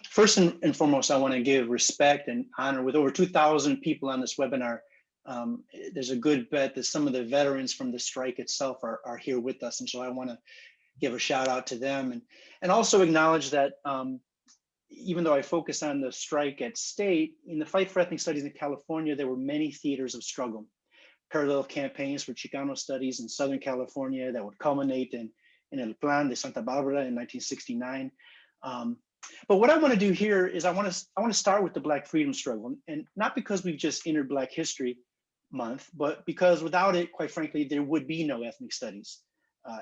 First and foremost, I want to give respect and honor. With over 2,000 people on this webinar, there's a good bet that some of the veterans from the strike itself are here with us. And so I want to give a shout out to them and also acknowledge that even though I focus on the strike at state, in the fight for ethnic studies in California, there were many theaters of struggle, parallel campaigns for Chicano studies in Southern California that would culminate in El Plan de Santa Barbara in 1969. But what I want to do here is I want to start with the Black freedom struggle, and not because we've just entered Black History Month, but because without it, quite frankly, there would be no ethnic studies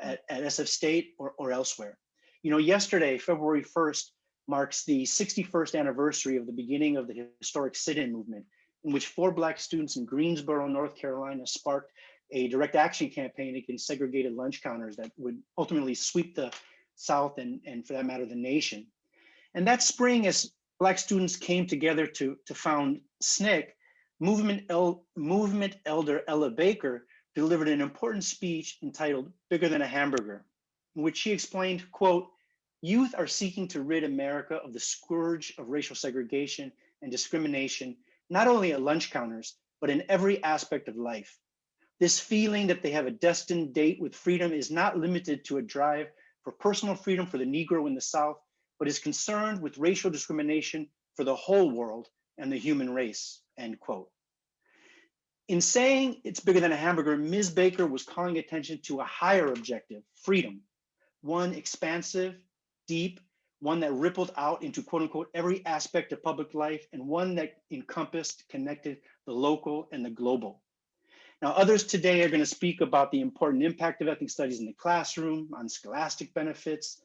at SF State or elsewhere. You know, yesterday, February 1st, marks the 61st anniversary of the beginning of the historic sit-in movement, in which 4 Black students in Greensboro, North Carolina, sparked a direct action campaign against segregated lunch counters that would ultimately sweep the South and for that matter, the nation. And that spring, as Black students came together to found SNCC, Movement Elder Ella Baker delivered an important speech entitled "Bigger Than a Hamburger," in which she explained, quote, "Youth are seeking to rid America of the scourge of racial segregation and discrimination, not only at lunch counters, but in every aspect of life. This feeling that they have a destined date with freedom is not limited to a drive for personal freedom for the Negro in the South, but is concerned with racial discrimination for the whole world and the human race," end quote. In saying it's bigger than a hamburger, Ms. Baker was calling attention to a higher objective, freedom, one expansive, deep, one that rippled out into quote unquote every aspect of public life, and one that encompassed, connected the local and the global. Now, others today are going to speak about the important impact of ethnic studies in the classroom, on scholastic benefits,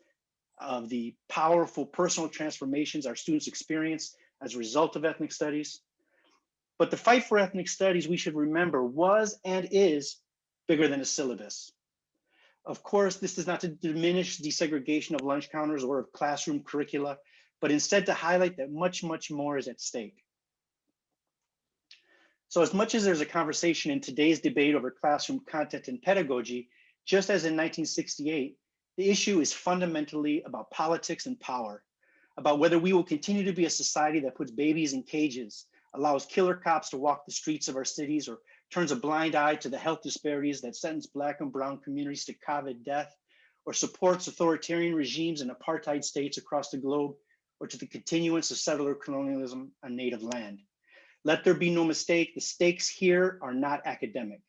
of the powerful personal transformations our students experience as a result of ethnic studies. But the fight for ethnic studies, we should remember, was and is bigger than a syllabus. Of course, this is not to diminish desegregation of lunch counters or of classroom curricula, but instead to highlight that much, much more is at stake. So as much as there's a conversation in today's debate over classroom content and pedagogy, just as in 1968, the issue is fundamentally about politics and power, about whether we will continue to be a society that puts babies in cages, allows killer cops to walk the streets of our cities, or turns a blind eye to the health disparities that sentence Black and brown communities to COVID death, or supports authoritarian regimes and apartheid states across the globe, or to the continuance of settler colonialism on native land. Let there be no mistake, the stakes here are not academic.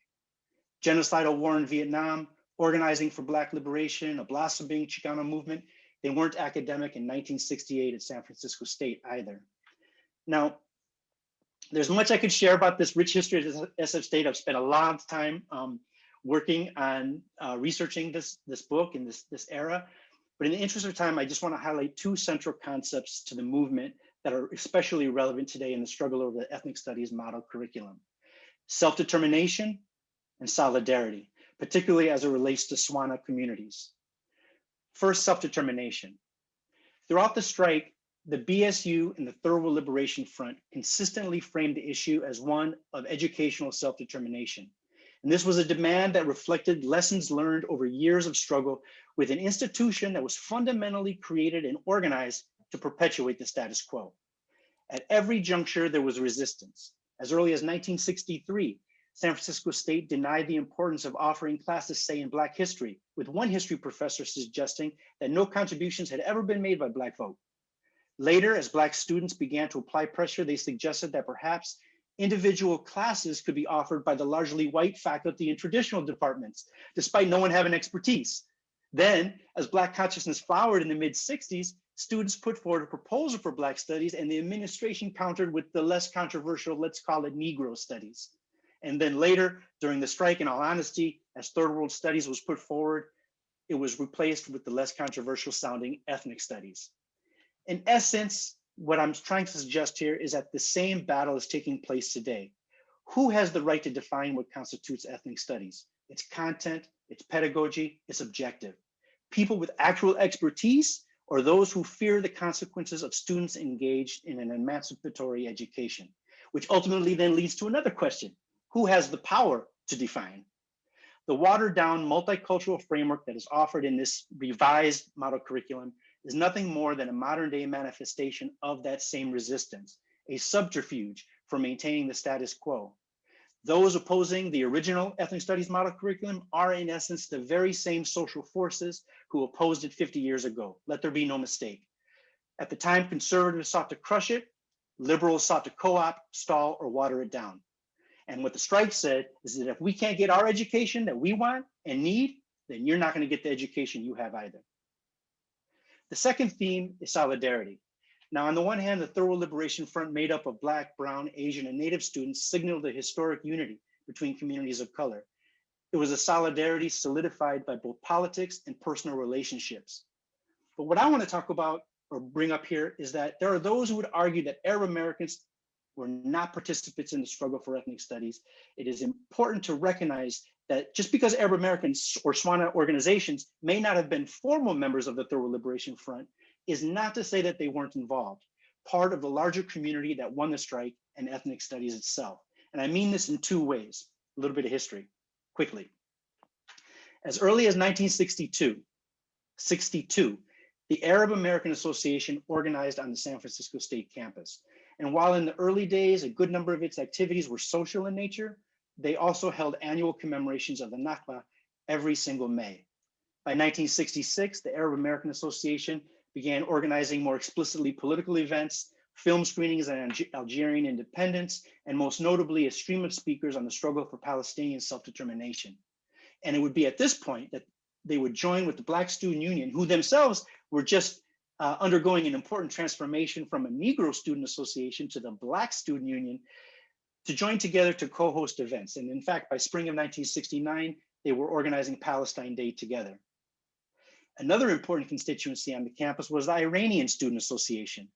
Genocidal war in Vietnam, organizing for Black liberation, a blossoming Chicano movement, they weren't academic in 1968 at San Francisco State either. Now, there's much I could share about this rich history of SF State. I've spent a lot of time working on researching this book and this era. But in the interest of time, I just want to highlight 2 central concepts to the movement that are especially relevant today in the struggle over the ethnic studies model curriculum: self-determination and solidarity, particularly as it relates to SWANA communities. First, self-determination. Throughout the strike, the BSU and the Third World Liberation Front consistently framed the issue as one of educational self-determination. And this was a demand that reflected lessons learned over years of struggle with an institution that was fundamentally created and organized to perpetuate the status quo. At every juncture, there was resistance. As early as 1963, San Francisco State denied the importance of offering classes, say, in Black history, with one history professor suggesting that no contributions had ever been made by Black folk. Later, as Black students began to apply pressure, they suggested that perhaps individual classes could be offered by the largely white faculty in traditional departments, despite no one having expertise. Then, as Black consciousness flowered in the mid-60s, students put forward a proposal for Black studies, and the administration countered with the less controversial, let's call it Negro studies. And then later, during the strike, in all honesty, as Third World Studies was put forward, it was replaced with the less controversial sounding ethnic studies. In essence, what I'm trying to suggest here is that the same battle is taking place today. Who has the right to define what constitutes ethnic studies? Its content, its pedagogy, its objective. People with actual expertise, or those who fear the consequences of students engaged in an emancipatory education, which ultimately then leads to another question. Who has the power to define? The watered down multicultural framework that is offered in this revised model curriculum is nothing more than a modern day manifestation of that same resistance, a subterfuge for maintaining the status quo. Those opposing the original ethnic studies model curriculum are in essence the very same social forces who opposed it 50 years ago. Let there be no mistake. At the time, conservatives sought to crush it, liberals sought to co-opt, stall, or water it down. And what the strike said is that if we can't get our education that we want and need, then you're not going to get the education you have either. The second theme is solidarity. Now, on the one hand, the Third Liberation Front, made up of Black, Brown, Asian, and Native students, signaled a historic unity between communities of color. It was a solidarity solidified by both politics and personal relationships. But what I want to talk about or bring up here is that there are those who would argue that Arab Americans were not participants in the struggle for ethnic studies. It is important to recognize that just because Arab Americans or SWANA organizations may not have been formal members of the Third Liberation Front is not to say that they weren't involved, part of the larger community that won the strike and ethnic studies itself. And I mean this in two ways, a little bit of history, quickly. As early as 1962, the Arab American Association organized on the San Francisco State campus. And while in the early days, a good number of its activities were social in nature, they also held annual commemorations of the Nakba every single May. By 1966, the Arab American Association began organizing more explicitly political events, film screenings on Algerian independence, and most notably a stream of speakers on the struggle for Palestinian self-determination. And it would be at this point that they would join with the Black Student Union, who themselves were just undergoing an important transformation from a Negro Student Association to the Black Student Union, to join together to co-host events. And in fact, by spring of 1969, they were organizing Palestine Day together. Another important constituency on the campus was the Iranian Student Association.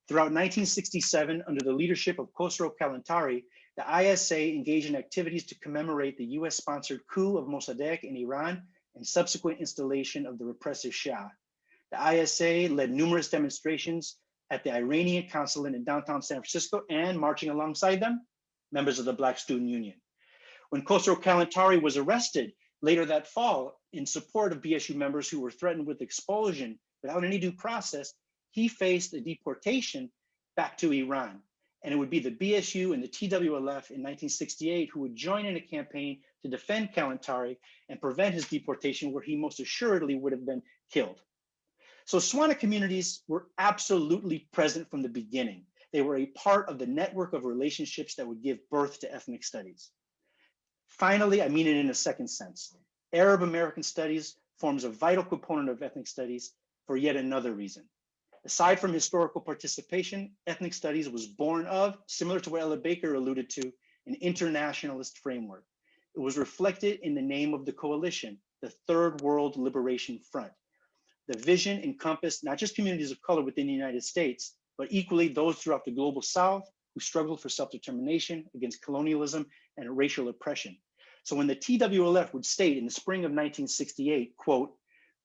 Throughout 1967, under the leadership of Khosrow Kalantari, the ISA engaged in activities to commemorate the US-sponsored coup of Mossadegh in Iran and subsequent installation of the repressive Shah. The ISA led numerous demonstrations at the Iranian consulate in downtown San Francisco, and marching alongside them, members of the Black Student Union. When Khosrow Kalantari was arrested later that fall in support of BSU members who were threatened with expulsion without any due process, he faced a deportation back to Iran. And it would be the BSU and the TWLF in 1968 who would join in a campaign to defend Kalantari and prevent his deportation, where he most assuredly would have been killed. So SWANA communities were absolutely present from the beginning. They were a part of the network of relationships that would give birth to ethnic studies. Finally, I mean it in a second sense. Arab American studies forms a vital component of ethnic studies for yet another reason. Aside from historical participation, ethnic studies was born of, similar to what Ella Baker alluded to, an internationalist framework. It was reflected in the name of the coalition, the Third World Liberation Front. The vision encompassed not just communities of color within the United States, but equally those throughout the global South who struggled for self-determination against colonialism and racial oppression. So when the TWLF would state in the spring of 1968, quote,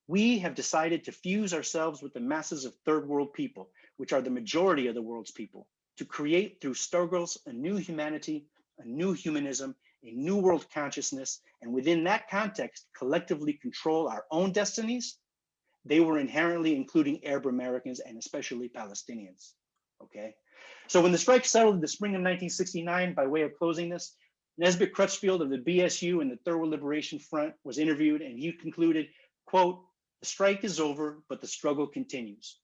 "We have decided to fuse ourselves with the masses of third world people, which are the majority of the world's people, to create through struggles a new humanity, a new humanism, a new world consciousness, and within that context, collectively control our own destinies." They were inherently including Arab Americans and especially Palestinians, okay? So when the strike settled in the spring of 1969, by way of closing this, Nesbitt Crutchfield of the BSU and the Third World Liberation Front was interviewed, and he concluded, quote, "The strike is over, but the struggle continues."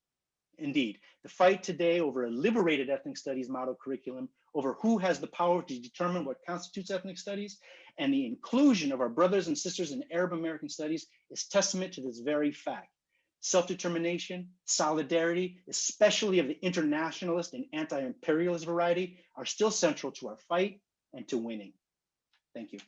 Indeed, the fight today over a liberated ethnic studies model curriculum, over who has the power to determine what constitutes ethnic studies, and the inclusion of our brothers and sisters in Arab American studies is testament to this very fact. Self-determination, solidarity, especially of the internationalist and anti-imperialist variety, are still central to our fight and to winning. Thank you.